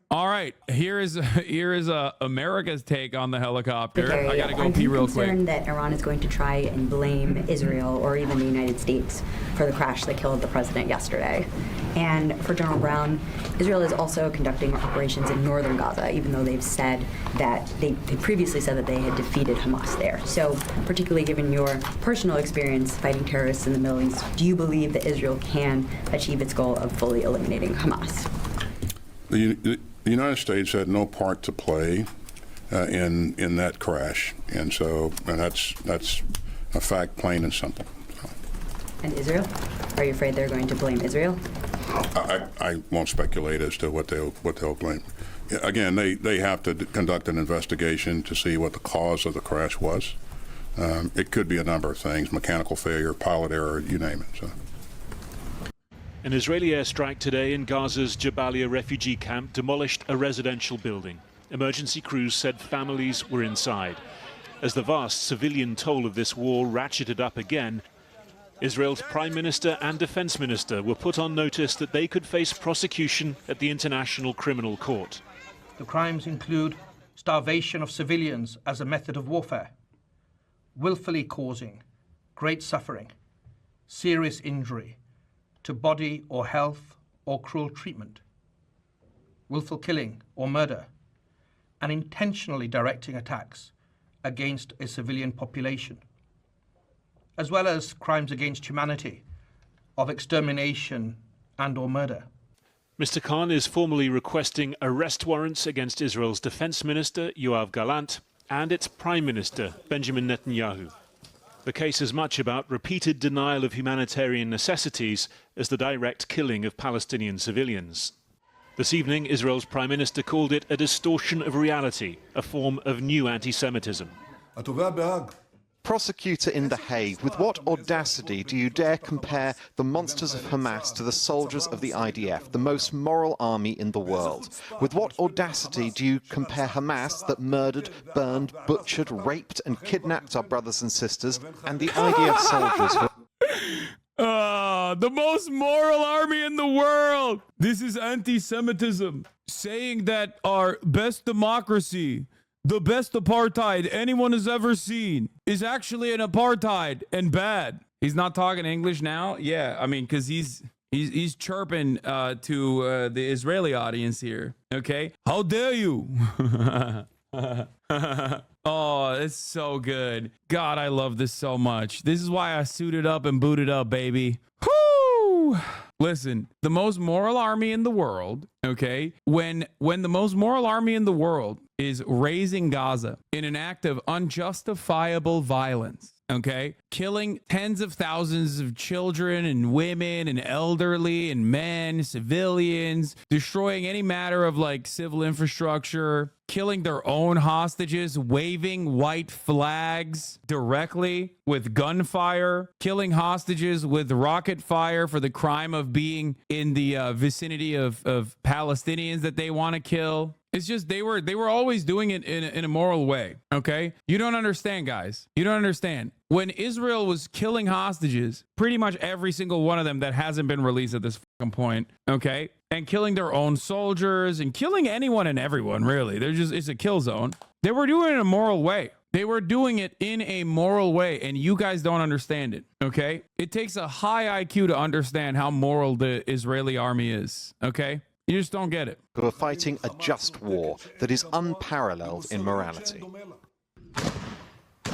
All right, here is America's take on the helicopter. I gotta go pee real quick. I'm concerned that Iran is going to try and blame Israel or even the United States for the crash that killed the president yesterday. And for General Brown, Israel is also conducting operations in northern Gaza, even though they've said that they previously said that they had defeated Hamas there. So, particularly given your personal experience fighting terrorists in the Middle East, do you believe that Israel can achieve its goal of fully eliminating Hamas? The United States had no part to play in that crash, and that's a fact, plain and simple. And Israel? Are you afraid they're going to blame Israel? I won't speculate as to what they'll blame. Again, they have to conduct an investigation to see what the cause of the crash was. It could be a number of things: mechanical failure, pilot error, you name it. So. An Israeli airstrike today in Gaza's Jabalia refugee camp demolished a residential building. Emergency crews said families were inside. As the vast civilian toll of this war ratcheted up again, Israel's Prime Minister and Defense Minister were put on notice that they could face prosecution at the International Criminal Court. The crimes include starvation of civilians as a method of warfare, willfully causing great suffering, serious injury to body or health or cruel treatment, willful killing or murder, and intentionally directing attacks against a civilian population, as well as crimes against humanity of extermination and or murder. Mr. Khan is formally requesting arrest warrants against Israel's Defense Minister, Yoav Gallant, and its Prime Minister, Benjamin Netanyahu. The case is much about repeated denial of humanitarian necessities as the direct killing of Palestinian civilians. This evening, Israel's Prime Minister called it a distortion of reality, a form of new anti-Semitism. Prosecutor in The Hague, with what audacity do you dare compare the monsters of Hamas to the soldiers of the IDF, the most moral army in the world? With what audacity do you compare Hamas, that murdered, burned, butchered, raped and kidnapped our brothers and sisters, and the IDF soldiers who... The most moral army in the world! This is anti-Semitism. Saying that our best democracy, the best apartheid anyone has ever seen, is actually an apartheid and bad. He's not talking English now? Yeah, I mean, because he's chirping to the Israeli audience here, okay? How dare you? Oh, it's so good. God, I love this so much. This is why I suited up and booted up, baby. Whoo! Listen, the most moral army in the world, okay? When the most moral army in the world is raising Gaza in an act of unjustifiable violence, okay? Killing tens of thousands of children and women and elderly and men, civilians, destroying any matter of like civil infrastructure, killing their own hostages, waving white flags directly with gunfire, killing hostages with rocket fire for the crime of being in the vicinity of Palestinians that they want to kill. It's just they were always doing it in a moral way, okay? You don't understand, guys. You don't understand. When Israel was killing hostages, pretty much every single one of them that hasn't been released at this fucking point, okay? And killing their own soldiers and killing anyone and everyone, really. It's a kill zone. They were doing it in a moral way. They were doing it in a moral way, and you guys don't understand it, okay? It takes a high IQ to understand how moral the Israeli army is, okay? You just don't get it. Who are fighting a just war that is unparalleled in morality.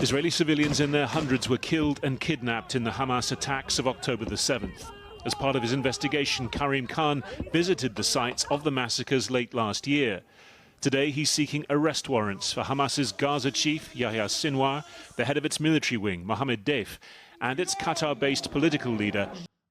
Israeli civilians in their hundreds were killed and kidnapped in the Hamas attacks of October the 7th. As part of his investigation, Karim Khan visited the sites of the massacres late last year. Today, he's seeking arrest warrants for Hamas's Gaza chief, Yahya Sinwar, the head of its military wing, Mohammed Deif, and its Qatar-based political leader.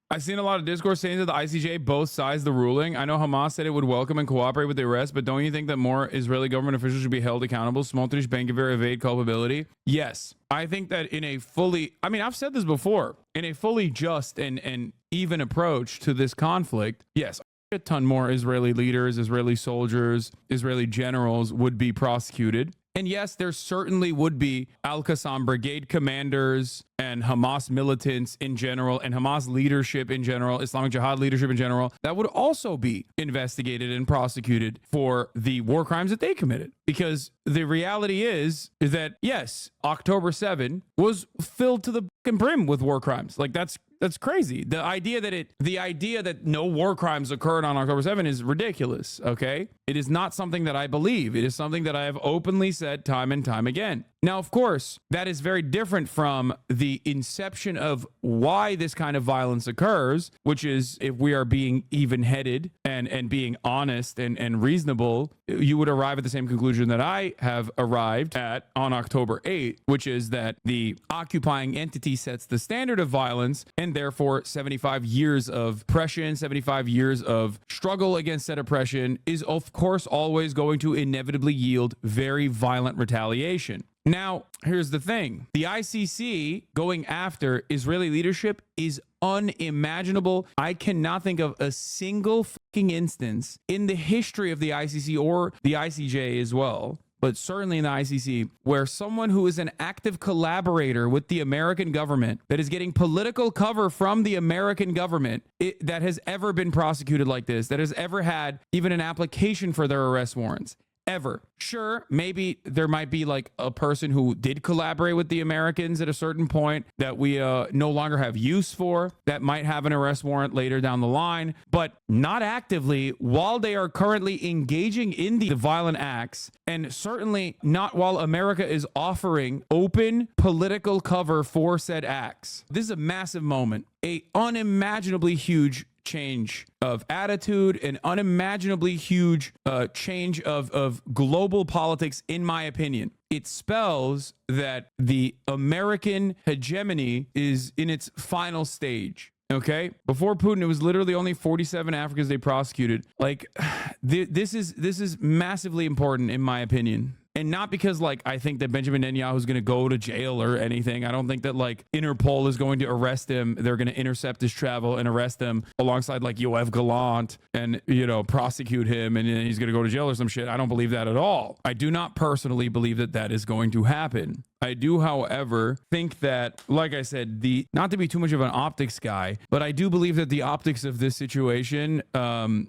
I've seen a lot of discourse saying that the ICJ both sides the ruling. I know Hamas said it would welcome and cooperate with the arrest, but don't you think that more Israeli government officials should be held accountable? Smotrich, Ben-Gvir evade culpability? Yes. I think that in a fully, I mean, I've said this before, in a fully just and even approach to this conflict, yes, a ton more Israeli leaders, Israeli soldiers, Israeli generals would be prosecuted. And yes, there certainly would be Al-Qassam brigade commanders and Hamas militants in general and Hamas leadership in general, Islamic Jihad leadership in general, that would also be investigated and prosecuted for the war crimes that they committed. Because the reality is that, yes, October 7 was filled to the brim with war crimes. Like, that's crazy. The idea that no war crimes occurred on October 7 is ridiculous, okay? It is not something that I believe. It is something that I have openly said time and time again. Now, of course, that is very different from the inception of why this kind of violence occurs, which is, if we are being even-headed and being honest and reasonable, you would arrive at the same conclusion that I have arrived at on October 8th, which is that the occupying entity sets the standard of violence, and therefore 75 years of oppression, 75 years of struggle against that oppression is, of course, always going to inevitably yield very violent retaliation. Now, here's the thing. The ICC going after Israeli leadership is unimaginable. I cannot think of a single fucking instance in the history of the ICC or the ICJ as well, but certainly in the ICC, where someone who is an active collaborator with the American government, that is getting political cover from the American government, that has ever been prosecuted like this, that has ever had even an application for their arrest warrants. Ever. Sure, maybe there might be like a person who did collaborate with the Americans at a certain point that we no longer have use for, that might have an arrest warrant later down the line, but not actively while they are currently engaging in the violent acts, and certainly not while America is offering open political cover for said acts. This is a massive moment, a unimaginably huge change of attitude, an unimaginably huge change of global politics, in my opinion. It spells that the American hegemony is in its final stage. Okay, before Putin, it was literally only 47 Africans they prosecuted. Like, this is massively important, in my opinion. And not because, like, I think that Benjamin Netanyahu is going to go to jail or anything. I don't think that, like, Interpol is going to arrest him. They're going to intercept his travel and arrest him alongside, like, Yoav Gallant and, you know, prosecute him and he's going to go to jail or some shit. I don't believe that at all. I do not personally believe that that is going to happen. I do, however, think that, like I said, not to be too much of an optics guy, but I do believe that the optics of this situation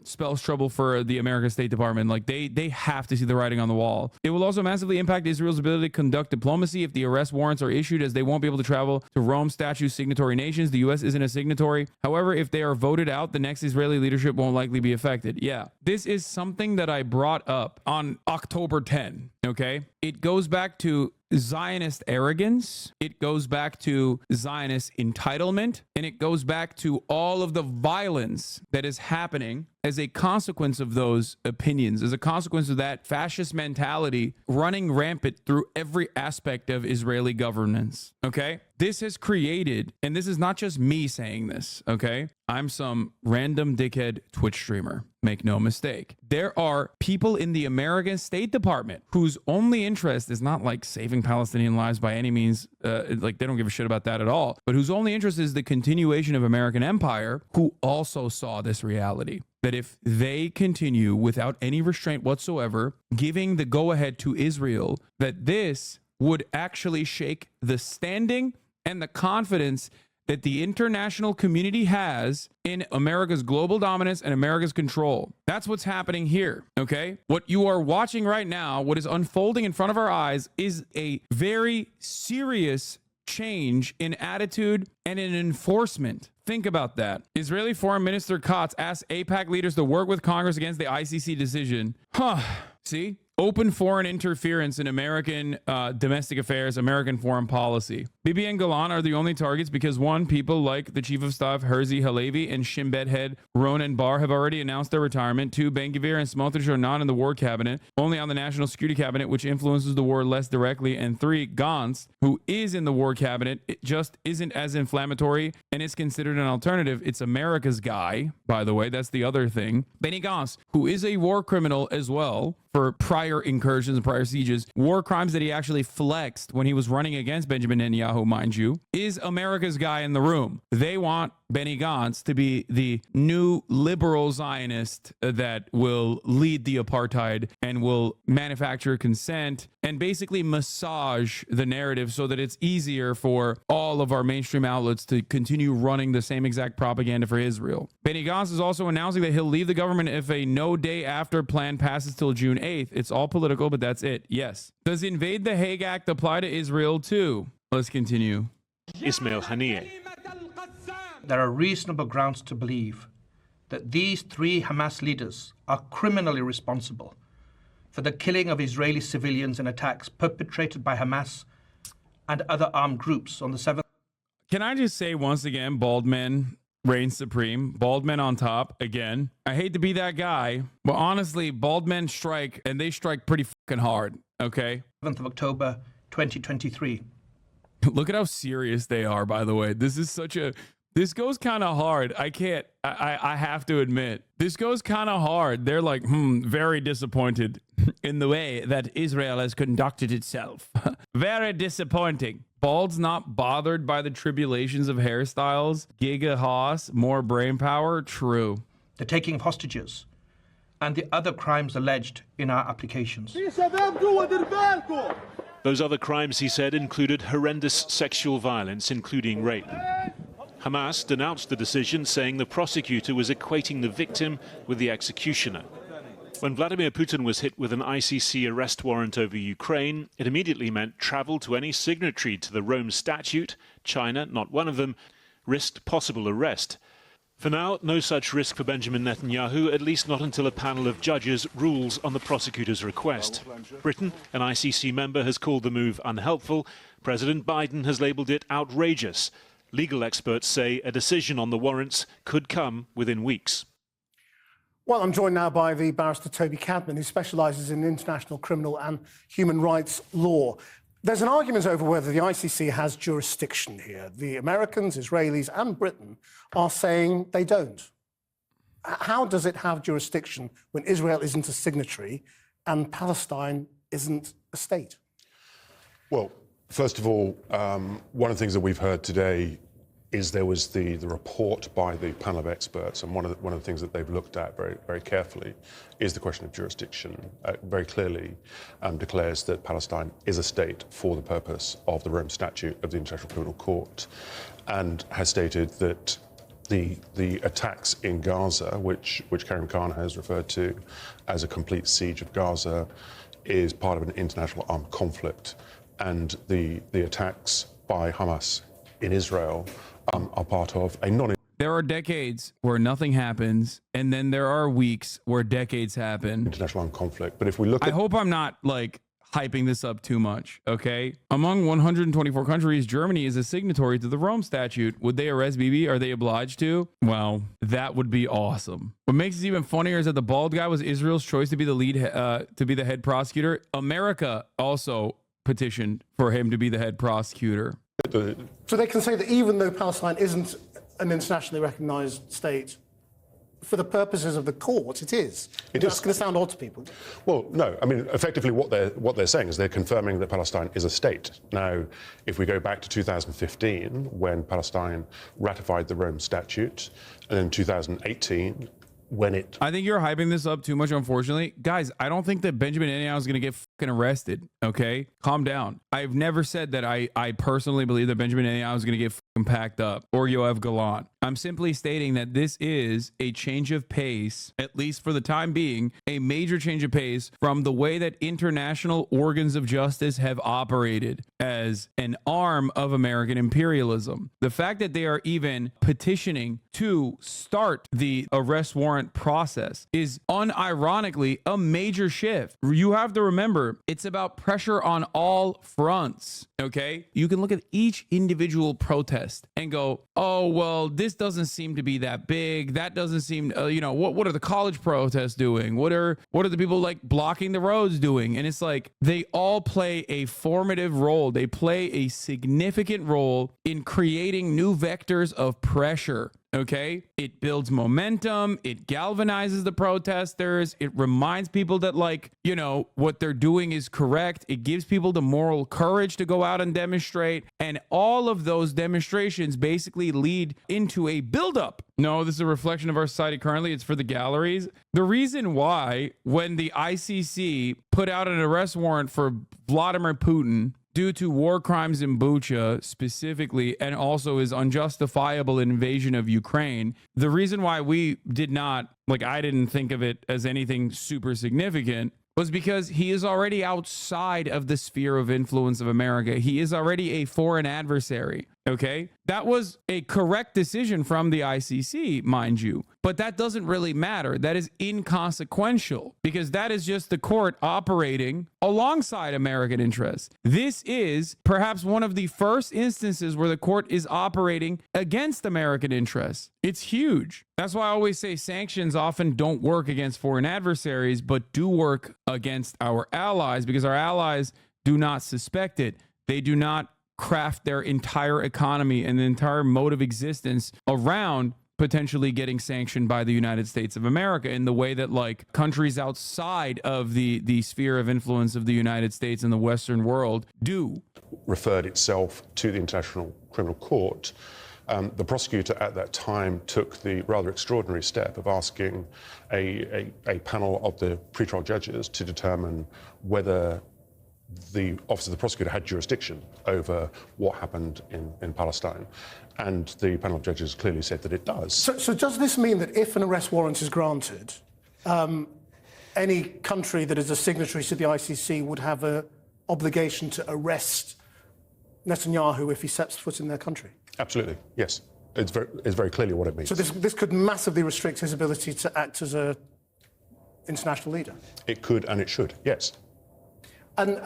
spells trouble for the American State Department. Like, they have to see the writing on the wall. It will also massively impact Israel's ability to conduct diplomacy if the arrest warrants are issued, as they won't be able to travel to Rome Statute signatory nations. The U.S. isn't a signatory. However, if they are voted out, the next Israeli leadership won't likely be affected. Yeah, this is something that I brought up on October 10, okay? It goes back to Zionist arrogance, it goes back to Zionist entitlement, and it goes back to all of the violence that is happening as a consequence of those opinions, as a consequence of that fascist mentality running rampant through every aspect of Israeli governance. Okay? This has created, and this is not just me saying this, okay? I'm some random dickhead Twitch streamer. Make no mistake. There are people in the American State Department whose only interest is not like saving Palestinian lives by any means. Like, they don't give a shit about that at all. But whose only interest is the continuation of American empire, who also saw this reality. That if they continue without any restraint whatsoever, giving the go-ahead to Israel, that this would actually shake the standing and the confidence that the international community has in America's global dominance and America's control. That's what's happening here, okay? What you are watching right now, what is unfolding in front of our eyes, is a very serious change in attitude and in enforcement. Think about that. Israeli Foreign Minister Katz asked AIPAC leaders to work with Congress against the ICC decision. See? Open foreign interference in American domestic affairs, American foreign policy. Bibi and Galan are the only targets because, one, people like the Chief of Staff Herzi Halevi and Shin Bet head Ronan Bar have already announced their retirement. Two, Ben Gvir and Smotrich are not in the War Cabinet, only on the National Security Cabinet, which influences the war less directly. And three, Gantz, who is in the War Cabinet, it just isn't as inflammatory and is considered an alternative. It's America's guy, by the way. That's the other thing. Benny Gantz, who is a war criminal as well, for prior incursions and prior sieges, war crimes that he actually flexed when he was running against Benjamin Netanyahu, mind you, is America's guy in the room. They want Benny Gantz to be the new liberal Zionist that will lead the apartheid and will manufacture consent and basically massage the narrative so that it's easier for all of our mainstream outlets to continue running the same exact propaganda for Israel. Benny Gantz is also announcing that he'll leave the government if a no day after plan passes till June 8th. It's all political, but that's it. Yes. Does Invade the Hague Act apply to Israel too? Let's continue. Ismail Haniyeh. There are reasonable grounds to believe that these three Hamas leaders are criminally responsible for the killing of Israeli civilians in attacks perpetrated by Hamas and other armed groups on the 7th. Can I just say once again, bald men reign supreme. Bald men on top again. I hate to be that guy, but honestly, bald men strike, and they strike pretty fucking hard, okay? 7th of October, 2023. Look at how serious they are, by the way. This goes kind of hard. I have to admit, this goes kind of hard. They're like, very disappointed in the way that Israel has conducted itself. Very disappointing. Bald's not bothered by the tribulations of hairstyles. Giga Haas, more brain power. True. The taking of hostages and the other crimes alleged in our applications. Those other crimes, he said, included horrendous sexual violence, including rape. Hamas denounced the decision, saying the prosecutor was equating the victim with the executioner. When Vladimir Putin was hit with an ICC arrest warrant over Ukraine, it immediately meant travel to any signatory to the Rome Statute. China, not one of them, risked possible arrest. For now, no such risk for Benjamin Netanyahu, at least not until a panel of judges rules on the prosecutor's request. Britain, an ICC member, has called the move unhelpful. President Biden has labelled it outrageous. Legal experts say a decision on the warrants could come within weeks. Well, I'm joined now by the barrister Toby Cadman, who specialises in international criminal and human rights law. There's an argument over whether the ICC has jurisdiction here. The Americans, Israelis and Britain are saying they don't. How does it have jurisdiction when Israel isn't a signatory and Palestine isn't a state? Well, first of all, one of the things that we've heard today is there was the report by the panel of experts, and one of the things that they've looked at very, very carefully is the question of jurisdiction. Very clearly declares that Palestine is a state for the purpose of the Rome Statute of the International Criminal Court, and has stated that the attacks in Gaza, which Karim Khan has referred to as a complete siege of Gaza, is part of an international armed conflict, and the attacks by Hamas in Israel are part of a There are decades where nothing happens, and then there are weeks where decades happen. International armed conflict. But if we look at... I hope I'm not, like, hyping this up too much, okay? Among 124 countries, Germany is a signatory to the Rome Statute. Would they arrest Bibi? Are they obliged to? Well, that would be awesome. What makes it even funnier is that the bald guy was Israel's choice to be the lead, to be the head prosecutor. America also petitioned for him to be the head prosecutor. So they can say that even though Palestine isn't an internationally recognised state, for the purposes of the court, it is. That's going to sound odd to people. Well, no. I mean, effectively, what they're saying is they're confirming that Palestine is a state. Now, if we go back to 2015, when Palestine ratified the Rome Statute, and then 2018, when it... I think you're hyping this up too much, unfortunately. Guys, I don't think that Benjamin Netanyahu is going to get fucking arrested, okay? Calm down. I've never said that I personally believe that Benjamin Netanyahu is going to get fucking packed up, or Yoav Gallant. I'm simply stating that this is a change of pace, at least for the time being, a major change of pace from the way that international organs of justice have operated as an arm of American imperialism. The fact that they are even petitioning to start the arrest warrant process is unironically a major shift. You have to remember, it's about pressure on all fronts, okay? You can look at each individual protest and go, oh, well, this doesn't seem to be that big. That doesn't seem, what are the college protests doing? What are the people like blocking the roads doing? And it's like, they all play a formative role. They play a significant role in creating new vectors of pressure Okay, it builds momentum, it galvanizes the protesters, it reminds people that, like, you know, what they're doing is correct. It gives people the moral courage to go out and demonstrate, and all of those demonstrations basically lead into a buildup. No, this is a reflection of our society currently. It's for the galleries. The reason why, when the ICC put out an arrest warrant for Vladimir Putin due to war crimes in Bucha specifically, and also his unjustifiable invasion of Ukraine, the reason why we did not, like, I didn't think of it as anything super significant, was because he is already outside of the sphere of influence of America. He is already a foreign adversary. Okay, that was a correct decision from the ICC, mind you, but that doesn't really matter. That is inconsequential because that is just the court operating alongside American interests. This is perhaps one of the first instances where the court is operating against American interests. It's huge. That's why I always say sanctions often don't work against foreign adversaries, but do work against our allies, because our allies do not suspect it. They do not craft their entire economy and the entire mode of existence around potentially getting sanctioned by the United States of America in the way that, like, countries outside of the sphere of influence of the United States and the Western world do. Referred itself to the International Criminal Court. The prosecutor at that time took the rather extraordinary step of asking a panel of the pretrial judges to determine whether the Office of the Prosecutor had jurisdiction over what happened in Palestine. And the panel of judges clearly said that it does. So does this mean that if an arrest warrant is granted, any country that is a signatory to the ICC would have an obligation to arrest Netanyahu if he sets foot in their country? Absolutely, yes. It's very clearly what it means. So this could massively restrict his ability to act as an international leader? It could and it should, yes. And,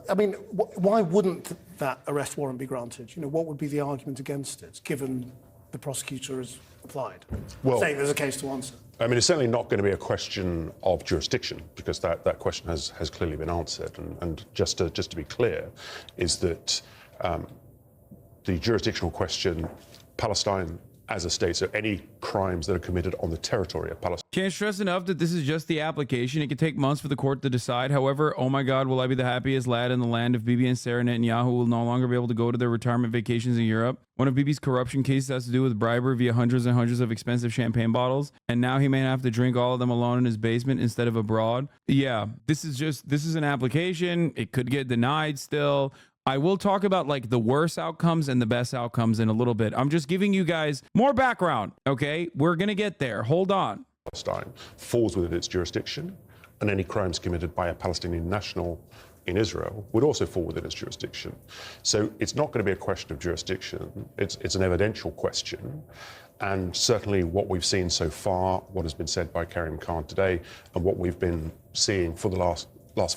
I mean, why wouldn't that arrest warrant be granted? You know, what would be the argument against it, given the prosecutor has applied, saying there's a case to answer? I mean, it's certainly not going to be a question of jurisdiction, because that question has clearly been answered. And just to be clear, is that the jurisdictional question, Palestine as a state, so any crimes that are committed on the territory of Palestine. Can't stress enough that this is just the application. It could take months for the court to decide. However, oh my God, will I be the happiest lad in the land if Bibi and Sarah Netanyahu will no longer be able to go to their retirement vacations in Europe? One of Bibi's corruption cases has to do with bribery via hundreds and hundreds of expensive champagne bottles, and now he may have to drink all of them alone in his basement instead of abroad. Yeah, this is an application. It could get denied still. I will talk about, like, the worst outcomes and the best outcomes in a little bit. I'm just giving you guys more background, okay? We're going to get there. Hold on. Palestine falls within its jurisdiction, and any crimes committed by a Palestinian national in Israel would also fall within its jurisdiction. So it's not going to be a question of jurisdiction. It's an evidential question. And certainly what we've seen so far, what has been said by Karim Khan today, and what we've been seeing for the last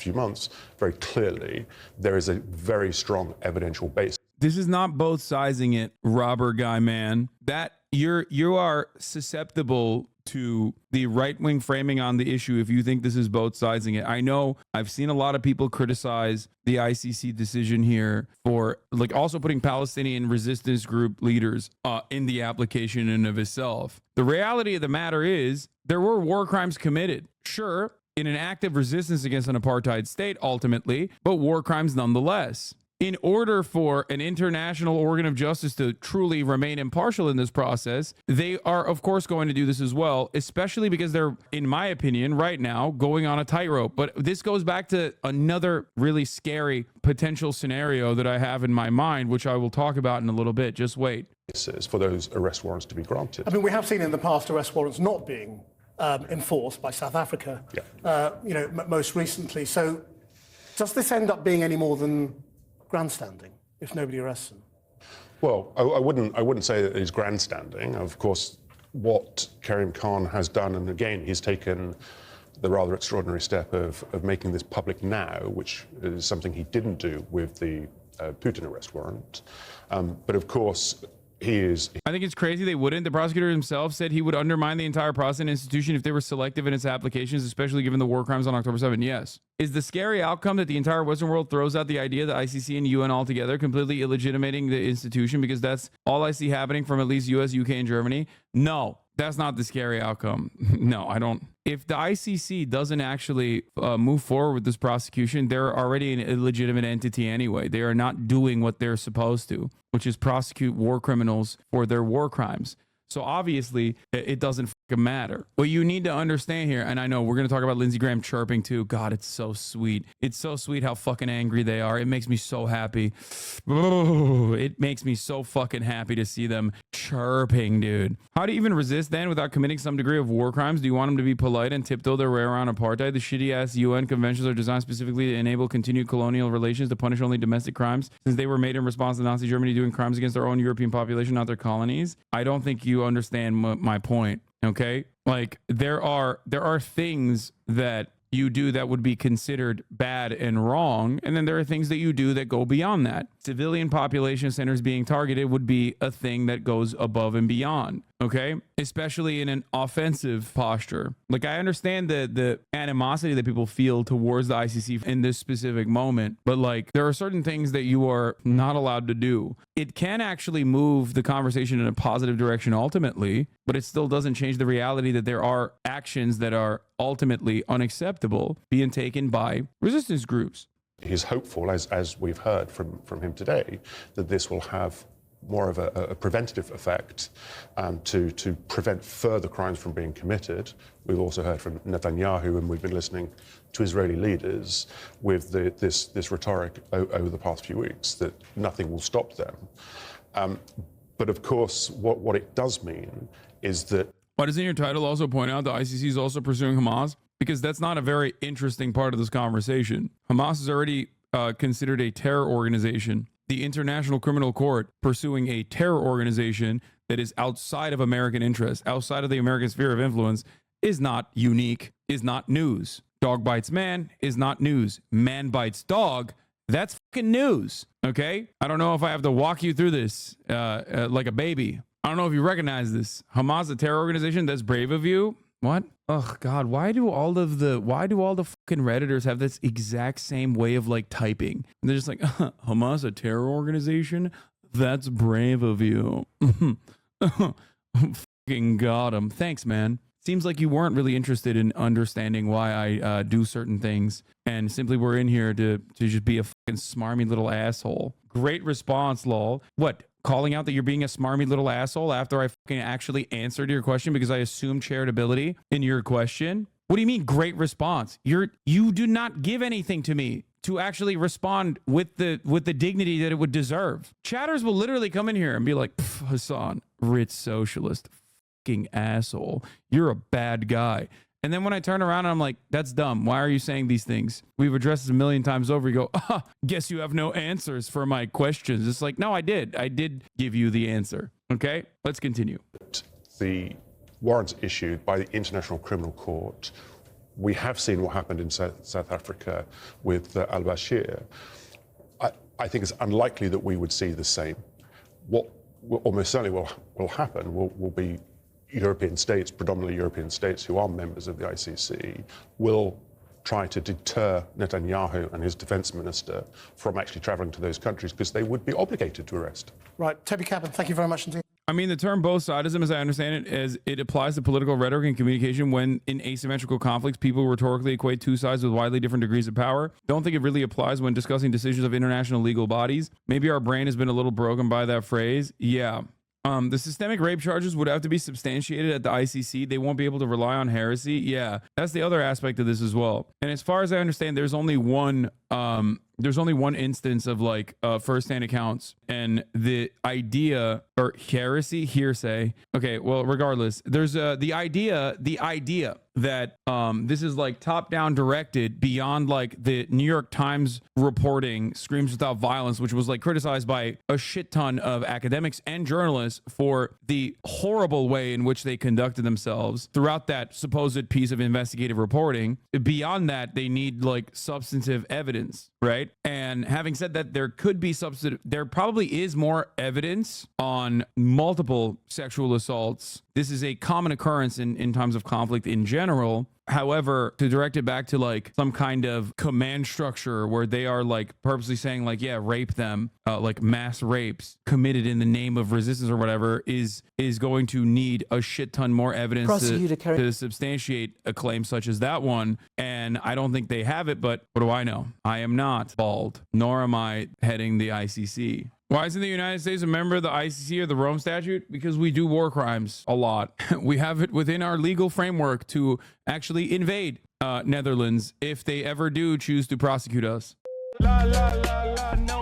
few months, very clearly, there is a very strong evidential basis. This is not both sizing it, robber guy, man. That you are susceptible to the right-wing framing on the issue if you think this is both sizing it. I know I've seen a lot of people criticize the ICC decision here for, like, also putting Palestinian resistance group leaders in the application in and of itself. The reality of the matter is there were war crimes committed. Sure, in an act of resistance against an apartheid state, ultimately, but war crimes nonetheless. In order for an international organ of justice to truly remain impartial in this process, they are, of course, going to do this as well, especially because they're, in my opinion, right now, going on a tightrope. But this goes back to another really scary potential scenario that I have in my mind, which I will talk about in a little bit. Just wait. For those arrest warrants to be granted. I mean, we have seen in the past arrest warrants not being enforced by South Africa, you know, most recently. So does this end up being any more than grandstanding if nobody arrests him? Well, I wouldn't say that he's grandstanding. Of course, what Karim Khan has done, and again, he's taken the rather extraordinary step of making this public now, which is something he didn't do with the Putin arrest warrant. But of course, he is. I think it's crazy they wouldn't. The prosecutor himself said he would undermine the entire process and institution if they were selective in its applications, especially given the war crimes on October 7. Yes. Is the scary outcome that the entire Western world throws out the idea that ICC and UN altogether, completely illegitimating the institution, because that's all I see happening from at least US, UK, and Germany? No, that's not the scary outcome. No, I don't. If the ICC doesn't actually move forward with this prosecution, they're already an illegitimate entity anyway. They are not doing what they're supposed to, which is prosecute war criminals for their war crimes. So obviously, it doesn't fucking matter. What you need to understand here, and I know we're going to talk about Lindsey Graham chirping too. God, it's so sweet. It's so sweet how fucking angry they are. It makes me so happy. It makes me so fucking happy to see them chirping, dude. How do you even resist then without committing some degree of war crimes? Do you want them to be polite and tiptoe their way around apartheid? The shitty-ass UN conventions are designed specifically to enable continued colonial relations to punish only domestic crimes, since they were made in response to Nazi Germany doing crimes against their own European population, not their colonies. I don't think you understand my point. Okay, like there are things that you do that would be considered bad and wrong, and then there are things that you do that go beyond that. Civilian population centers being targeted would be a thing that goes above and beyond. Okay, especially in an offensive posture. Like, I understand the animosity that people feel towards the ICC in this specific moment, but like there are certain things that you are not allowed to do. It can actually move the conversation in a positive direction ultimately, but it still doesn't change the reality that there are actions that are ultimately unacceptable being taken by resistance groups. He's hopeful, as we've heard from him today, that this will have more of a preventative effect to prevent further crimes from being committed. We've also heard from Netanyahu, and we've been listening to Israeli leaders with this rhetoric over the past few weeks that nothing will stop them. But of course, what it does mean is that... Why doesn't your title also point out the ICC is also pursuing Hamas? Because that's not a very interesting part of this conversation. Hamas is already considered a terror organization. The International Criminal Court pursuing a terror organization that is outside of American interest, outside of the American sphere of influence, is not unique, is not news. Dog bites man is not news. Man bites dog, that's fucking news. Okay? I don't know if I have to walk you through this like a baby. I don't know if you recognize this. Hamas, a terror organization, that's brave of you. What? Oh God, why do all the fucking Redditors have this exact same way of like typing? And they're just like, Hamas, a terror organization? That's brave of you. Fucking got him. Thanks, man. Seems like you weren't really interested in understanding why I do certain things, and simply were in here to just be a fucking smarmy little asshole. Great response, lol. What? Calling out that you're being a smarmy little asshole after I fucking actually answered your question because I assumed charitability in your question? What do you mean great response? You do not give anything to me to actually respond with the dignity that it would deserve. Chatters will literally come in here and be like, Hasan, rich socialist, fucking asshole. You're a bad guy. And then when I turn around and I'm like, that's dumb. Why are you saying these things? We've addressed this a million times over. You go, guess you have no answers for my questions. It's like, no, I did. I did give you the answer. Okay, let's continue. The warrants issued by the International Criminal Court, we have seen what happened in South Africa with al-Bashir. I think it's unlikely that we would see the same. What almost certainly will happen will be European states, predominantly European states who are members of the ICC, will try to deter Netanyahu and his defense minister from actually traveling to those countries because they would be obligated to arrest. Right. Toby Cadman, thank you very much indeed. I mean, the term both sidism, as I understand it, as it applies to political rhetoric and communication when in asymmetrical conflicts, people rhetorically equate two sides with widely different degrees of power. Don't think it really applies when discussing decisions of international legal bodies. Maybe our brain has been a little broken by that phrase. Yeah. The systemic rape charges would have to be substantiated at the ICC. They won't be able to rely on heresy. Yeah, that's the other aspect of this as well. And as far as I understand, there's only one instance of like first-hand accounts, and the idea or hearsay. Okay, well, regardless, there's the idea that this is like top-down directed beyond like the New York Times reporting Screams Without Violence, which was like criticized by a shit ton of academics and journalists for the horrible way in which they conducted themselves throughout that supposed piece of investigative reporting. Beyond that, they need like substantive evidence, right? And having said that, there could be there probably is more evidence on multiple sexual assaults. This is a common occurrence in times of conflict in general. However, to direct it back to like some kind of command structure where they are like purposely saying like, yeah, rape them, like mass rapes committed in the name of resistance or whatever is going to need a shit ton more evidence to substantiate a claim such as that one. And I don't think they have it, but what do I know? I am not bald, nor am I heading the ICC. Why isn't the United States a member of the ICC or the Rome Statute? Because we do war crimes a lot. We have it within our legal framework to actually invade Netherlands if they ever do choose to prosecute us. La, la, la, la, no.